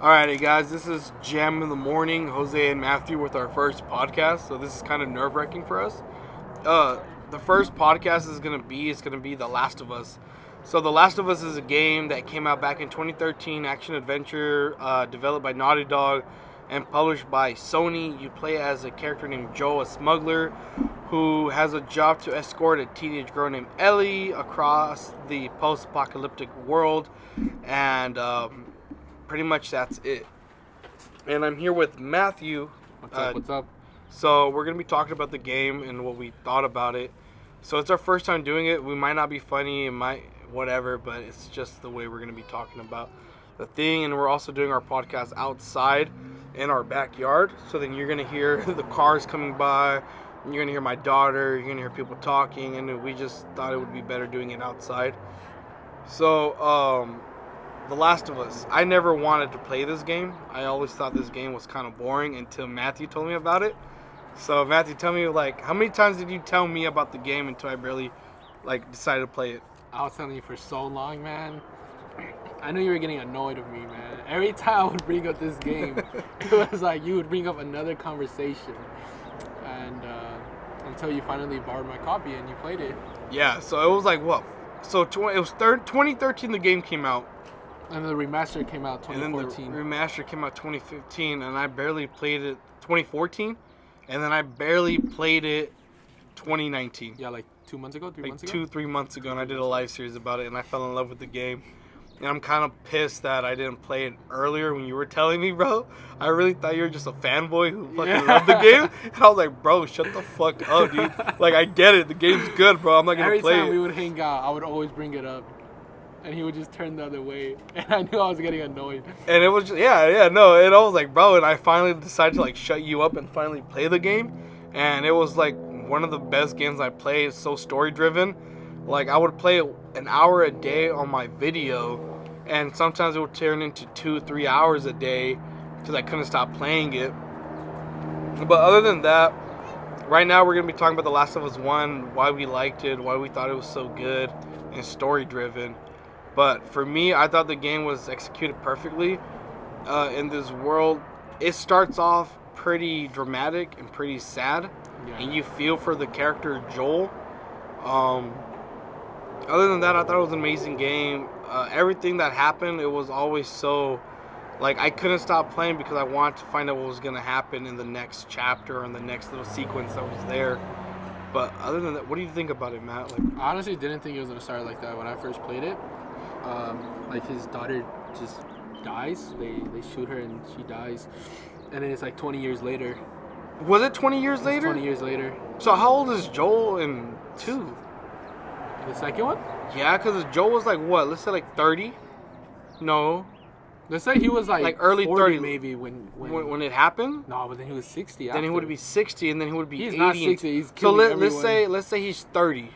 Alrighty, guys, this is Jam in the Morning, Jose and Matthew with our first podcast. So this is kind of nerve-wracking for us. The first podcast is gonna be The Last of Us. So The Last of Us is a game that came out back in 2013, action adventure, developed by Naughty Dog and published by Sony. You play as a character named Joel, a smuggler who has a job to escort a teenage girl named Ellie across the post-apocalyptic world, and pretty much that's it. And I'm here with Matthew. What's up? So we're going to be talking about the game and what we thought about it. So it's our first time doing it. We might not be funny, it might whatever, but it's just the way we're going to be talking about the thing. And we're also doing our podcast outside in our backyard. So then you're going to hear the cars coming by. You're going to hear my daughter. You're going to hear people talking. And we just thought it would be better doing it outside. So, The Last of Us. I never wanted to play this game. I always thought this game was kind of boring until Matthew told me about it. So Matthew, tell me, how many times did you tell me about the game until I barely, decided to play it? I was telling you for so long, man. I knew you were getting annoyed of me, man. Every time I would bring up this game, it was like you would bring up another conversation. And until you finally borrowed my copy and you played it. Yeah, so it was like, what? So it was 2013 the game came out. And the remaster came out 2014. And then the remaster came out 2015, and I barely played it 2014, and then I barely played it 2019. Yeah, like 2 months ago, 3 months ago? 2-3 months ago, and I did a live series about it, and I fell in love with the game. And I'm kind of pissed that I didn't play it earlier when you were telling me, bro. I really thought you were just a fanboy who fucking loved the game. And I was like, bro, shut the fuck up, dude. I get it. The game's good, bro. I'm not going to play it. Every time we would hang out, I would always bring it up. And he would just turn the other way. And I knew I was getting annoyed. And it was just, no. And I was like, bro, and I finally decided to, shut you up and finally play the game. And it was, one of the best games I played. It's so story-driven. I would play it an hour a day on my video. And sometimes it would turn into 2-3 hours a day because I couldn't stop playing it. But other than that, right now we're going to be talking about The Last of Us 1, why we liked it, why we thought it was so good and story-driven. But for me, I thought the game was executed perfectly in this world. It starts off pretty dramatic and pretty sad, and you feel for the character Joel. Other than that, I thought it was an amazing game. Everything that happened, it was always so... I couldn't stop playing because I wanted to find out what was going to happen in the next chapter and the next little sequence that was there. But other than that, what do you think about it, Matt? I honestly didn't think it was going to start like that when I first played it. His daughter just dies. They shoot her and she dies. And then it's 20 years later. Was it 20 years later? 20 years later. So how old is Joel in 2? The second one? Yeah, because Joel was what? Let's say 30? No. Let's say he was early 40 30 maybe when it happened? No, but then he was 60. Then he would be 60 and then he would be 80. He's not 60. He's so killing let's say he's 30.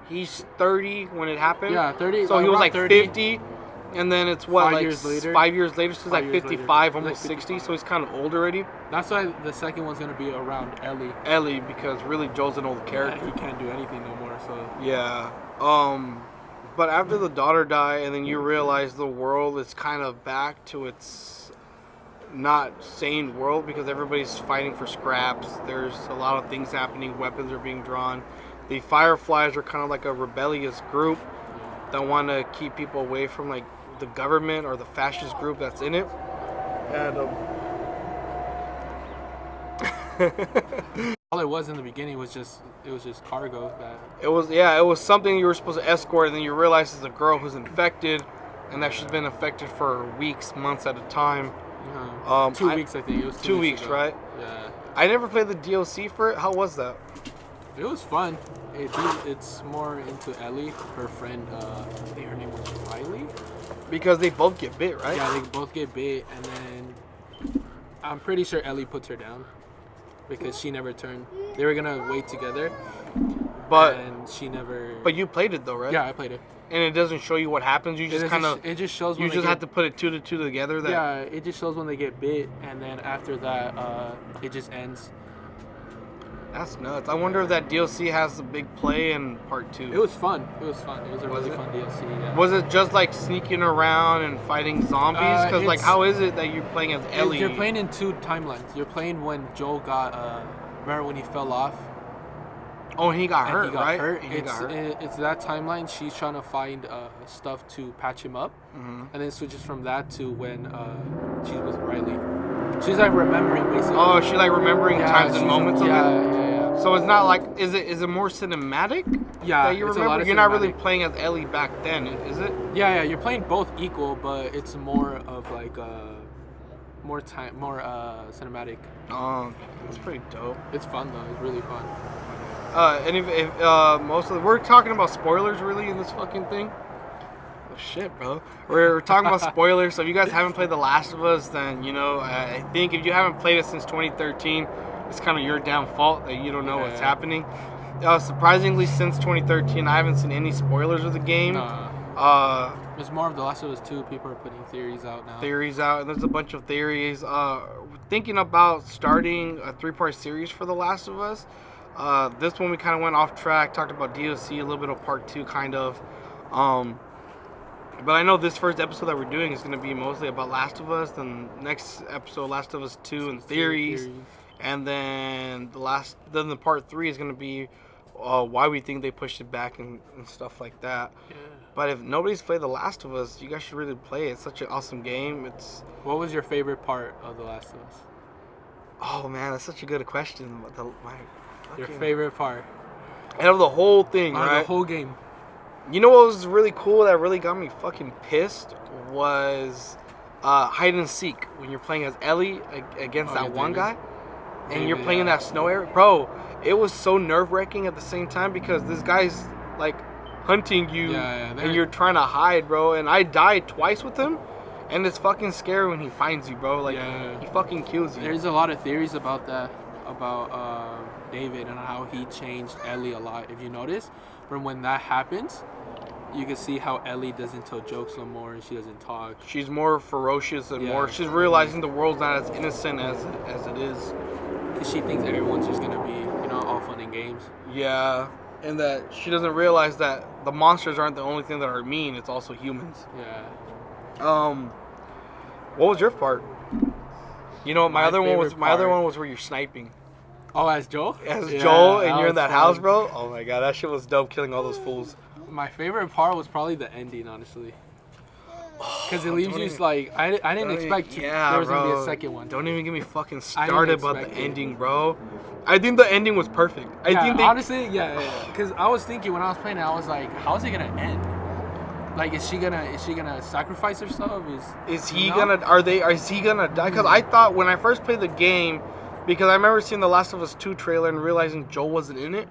He's 30 when it happened. Yeah, 30. So he was 30. 50, and then it's what 5 years later. 5 years later, so he's 55, later. almost 60. So he's kind of old already. That's why the second one's gonna be around Ellie. Ellie, because really Joel's an old character. He can't do anything no more. So yeah. But after the daughter died, and then you realize the world is kind of back to its not sane world because everybody's fighting for scraps. There's a lot of things happening. Weapons are being drawn. The Fireflies are kind of like a rebellious group that want to keep people away from the government or the fascist group that's in it. And all it was in the beginning was just cargo. It was something you were supposed to escort, and then you realize it's a girl who's infected, and that she's been infected for weeks, months at a time. 2 weeks, I think. It was 2 weeks, right? Yeah. I never played the DLC for it. How was that? It was fun. It's more into Ellie, her friend. I think her name was Riley. Because they both get bit, right? Yeah, they both get bit, and then I'm pretty sure Ellie puts her down because she never turned. They were gonna wait together, and she never. But you played it though, right? Yeah, I played it. And it doesn't show you what happens. You just kind of. It just shows. You just have to put it 2 to 2 together. Yeah, it just shows when they get bit, and then after that, it just ends. That's nuts. I wonder if that DLC has a big play in part 2. It was fun. It was fun. It was a Was really it? fun DLC. Yeah. Was it just like sneaking around and fighting zombies? Because like, It's- how is it that you're playing as Ellie? You're playing in 2 timelines. You're playing when Joel got remember when he fell off Oh, he got and hurt, he got right? hurt. And he got hurt. It's that timeline. She's trying to find stuff to patch him up, and then switches from that to when she's with Riley. She's like remembering basically. Oh, she like remembering times and she's- moments of it. Yeah. So it's not like is it more cinematic? Yeah, That you it's a remember. lot of You're not really cinematic. playing as Ellie back then, is it? Yeah. You're playing both equal, but it's more of like more cinematic. Oh, that's pretty dope. It's fun though. It's really fun. And if most of we're talking about spoilers really in this fucking thing. Oh shit, bro. We're talking about spoilers. So if you guys haven't played The Last of Us, then I think if you haven't played it since 2013, it's kind of your damn fault that you don't know what's Yeah. happening. Surprisingly, since 2013, I haven't seen any spoilers of the game. It's more of The Last of Us 2. People are putting theories out now. Theories out, and there's a bunch of theories. Thinking about starting a 3-part series for The Last of Us. This one we kind of went off track, talked about DLC, a little bit of part 2 kind of. But I know this first episode that we're doing is going to be mostly about Last of Us, then next episode Last of Us 2 and theories. And then the part 3 is going to be why we think they pushed it back and stuff like that. Yeah. But if nobody's played The Last of Us, you guys should really play it. It's such an awesome game. What was your favorite part of The Last of Us? Oh man, that's such a good question. Your favorite part out of the whole thing, out of right? the whole game? You know what was really cool that really got me fucking pissed was hide and seek when you're playing as Ellie against that one David. guy, and you're David, playing in yeah. that snow area, bro. It was so nerve wracking at the same time because this guy's like hunting you, and you're trying to hide, bro. And I died twice with him, and it's fucking scary when he finds you, bro. Like he fucking kills you. There's a lot of theories about that, about David and how he changed Ellie a lot. If you notice, from when that happens, you can see how Ellie doesn't tell jokes no more and she doesn't talk. She's more ferocious and Yeah. more. She's realizing the world's not as innocent as it is. Because she thinks everyone's just gonna be, all fun and games. Yeah, and that she doesn't realize that the monsters aren't the only thing that are mean. It's also humans. Yeah. What was your part? My My other one was favorite my other part- one was where you're sniping Oh, as Joel? as Yeah, Joel, and that you're in was that house, fun. bro. Oh my god, that shit was dope, killing all those fools. My favorite part was probably the ending, honestly. Because it leaves don't you even- like I didn't expect there was gonna be a second one. Don't even get me fucking I didn't started about the expect it. ending, bro. I think the ending was perfect. I think they honestly, yeah. Because I was thinking when I was playing it, I was like, how's it gonna end? Like, is she gonna sacrifice herself? Is he No? gonna? Is he gonna die? Because I thought when I first played the game, because I remember seeing the Last of Us 2 trailer and realizing Joel wasn't in it.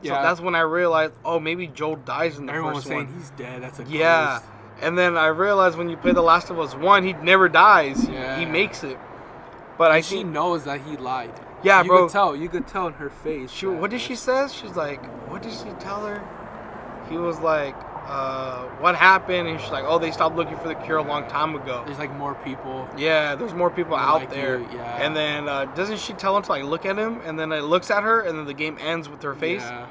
So Yeah. that's when I realized, oh, maybe Joel dies in the Everyone was first saying one. he's dead. That's a Yeah, ghost. and then I realized when you play the Last of Us 1, he never dies. Yeah. He makes it. But I She think, knows that he lied. Yeah, you bro. Could tell. You could tell in her face. that- what did she say? She's like, what did she tell her? He was like, what happened? And she's like, oh, they stopped looking for the cure a long time ago. There's like more people. Yeah, there's more people They out like there. you, yeah. And then doesn't she tell him to like look at him? And then it looks at her, and then the game ends with her face. Yeah.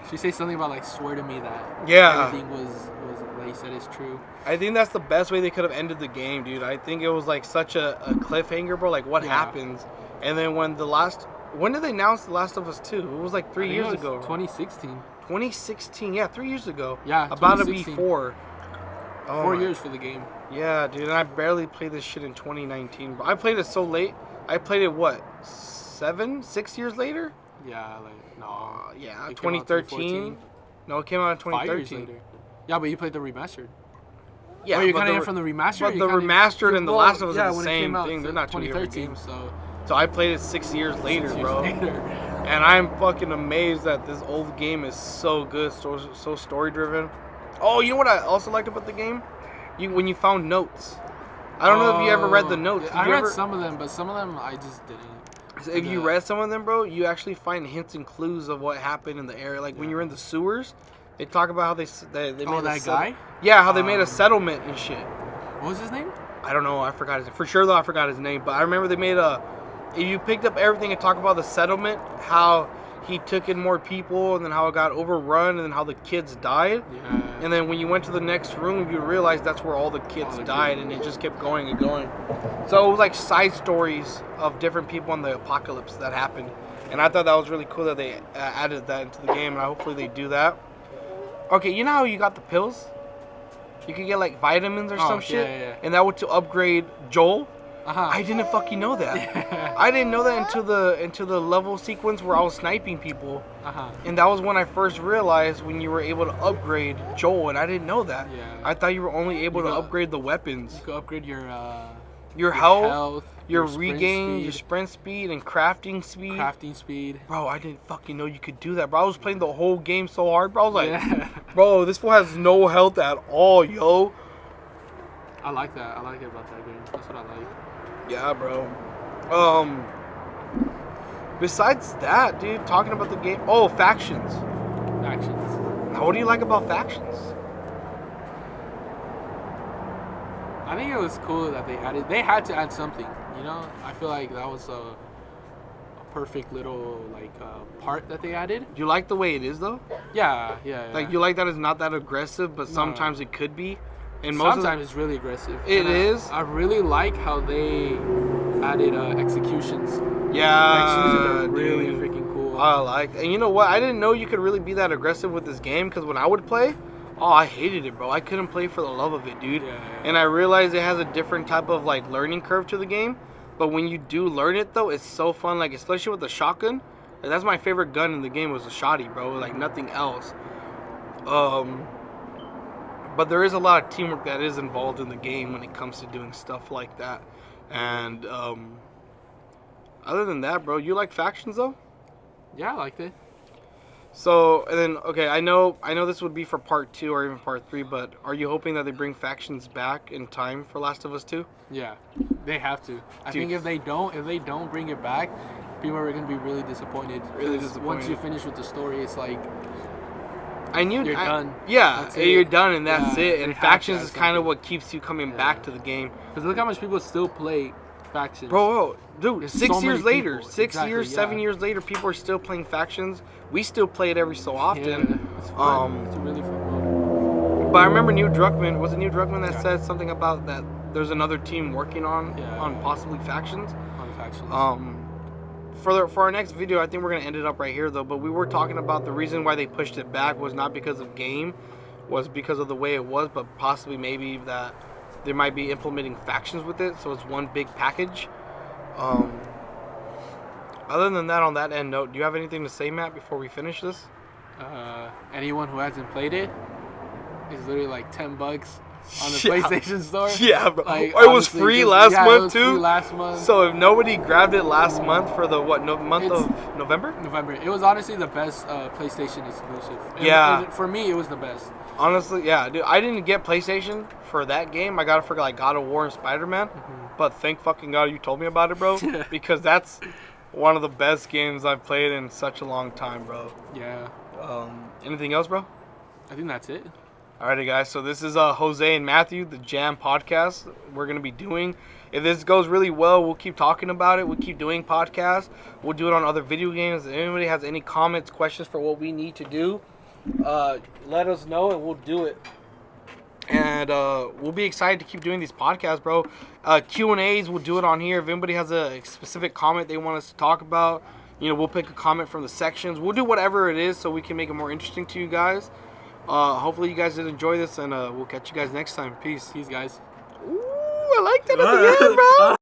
She says something about like swear to me that Yeah. everything was like you said is true. I think that's the best way they could have ended the game, dude. I think it was like such a cliffhanger, bro. Like what Yeah. happens? And then when did they announce The Last of Us 2? It was like 3 I think years it was ago. 2016. 2016, yeah, 3 years ago. Yeah, About to be 2016. 4. Oh 4 my- years for the game. Yeah, dude, and I barely played this shit in 2019. But I played it so late. I played it, what, 6 years later? Yeah, like no. Yeah, It came out in 2013. 2014. No, it came out in 5 years 2013. later. Yeah, but you played the remastered. Yeah, oh, you're but coming the in from the remastered? but You're the kinda- remastered and The Last of Us are the when it same came out, thing. They're not two different 2013, games. so So I played it 6 years later, 6 years bro. later. And I'm fucking amazed that this old game is so good, so story driven. Oh, you know what I also liked about the game? When you found notes. I don't know if you ever read the notes. Did I you read ever- some of them, but some of them I just didn't. If you Yeah. read some of them, bro, you actually find hints and clues of what happened in the area. Like when Yeah. you're in the sewers, they talk about how they made Oh, a that settle- guy? Yeah, how they made a settlement and shit. What was his name? I don't know. I forgot his for sure though. I forgot his name, but I remember they made you picked up everything and talk about the settlement, how he took in more people, and then how it got overrun, and then how the kids died. Yeah. And then when you went to the next room, you realized that's where all the kids died, and it just kept going and going. So it was like side stories of different people in the apocalypse that happened. And I thought that was really cool that they added that into the game, and hopefully they do that. Okay, you know how you got the pills? You could get like vitamins or some shit, and that would to upgrade Joel. I didn't fucking know that. I didn't know that into the level sequence where I was sniping people. And that was when I first realized when you were able to upgrade Joel, and I didn't know that. Yeah. I thought you were only able to upgrade the weapons. You could upgrade your health, your sprint regain, speed, your sprint speed, and crafting speed. crafting speed. Bro, I didn't fucking know you could do that, bro. I was playing the whole game so hard, bro. I was like, bro, this fool has no health at all, yo. I like that. I like it about that game. That's what I like. Yeah, bro. Besides that, dude, talking about the game. Oh, factions. Actions. Now, what do you like about factions? I think it was cool that they had to add something, you know? I feel like that was a perfect little, like, part that they added. Do you like the way it is, though? Yeah. Like, you like that it's not that aggressive, but sometimes it could be? And most sometimes it's really aggressive. It is. I really like how they added executions. Yeah, Executions are really freaking cool. I like. And you know what? I didn't know you could really be that aggressive with this game, because when I would play, I hated it, bro. I couldn't play for the love of it, dude. Yeah. And I realized it has a different type of like learning curve to the game. But when you do learn it, though, it's so fun. Like, especially with the shotgun. Like, that's my favorite gun in the game was the shotty, bro. Like nothing else. But there is a lot of teamwork that is involved in the game when it comes to doing stuff like that. And other than that, bro, you like factions though? Yeah, I liked it. So, and then, okay, I know this would be for part 2 or even part 3, but are you hoping that they bring factions back in time for Last of Us 2? Yeah, they have to. I think if they don't bring it back, people are gonna be really disappointed. Really disappointed. Once you finish with the story, it's like you're done. Yeah, That's it. you're done, and that's Yeah, it. they And have factions to is have kind of something. what keeps you coming back to the game. Because look how much people still play factions. Bro, dude, There's 6 so years many later, people. 6 Exactly, years, yeah. 7 years later, people are still playing factions. We still play it every so often. Yeah, it's fun. It's a really fun mode. But I remember Neil Druckmann, was it Neil Druckmann that said something about that there's another team working on possibly factions? On factions. For our next video, I think we're gonna end it up right here though. But we were talking about the reason why they pushed it back was not because of game, was because of the way it was, but possibly maybe that they might be implementing factions with it, so it's one big package. Other than that, on that end note, do you have anything to say, Matt, before we finish this? Anyone who hasn't played it, it's literally like $10 on the Yeah. PlayStation Store. Yeah, bro. Like, It was honestly, free just- last yeah, it month was too. free last month. So if nobody grabbed it last month for the month It's- of November? November. It was honestly the best PlayStation exclusive. For me, it was the best. Honestly, yeah, dude. I didn't get PlayStation for that game. I got it for like God of War and Spider-Man. But thank fucking God you told me about it, bro. Because that's one of the best games I've played in such a long time, bro. Yeah. Anything else, bro? I think that's it. Alrighty, guys. So this is Jose and Matthew, the Jam podcast. We're gonna be doing. If this goes really well, we'll keep talking about it. We'll keep doing podcasts. We'll do it on other video games. If anybody has any comments, questions for what we need to do, let us know and we'll do it. And we'll be excited to keep doing these podcasts, bro. Q&As, we'll do it on here. If anybody has a specific comment they want us to talk about, we'll pick a comment from the sections. We'll do whatever it is so we can make it more interesting to you guys. Hopefully you guys did enjoy this, and we'll catch you guys next time. Peace. Peace, guys. Ooh, I like that at the end, bro.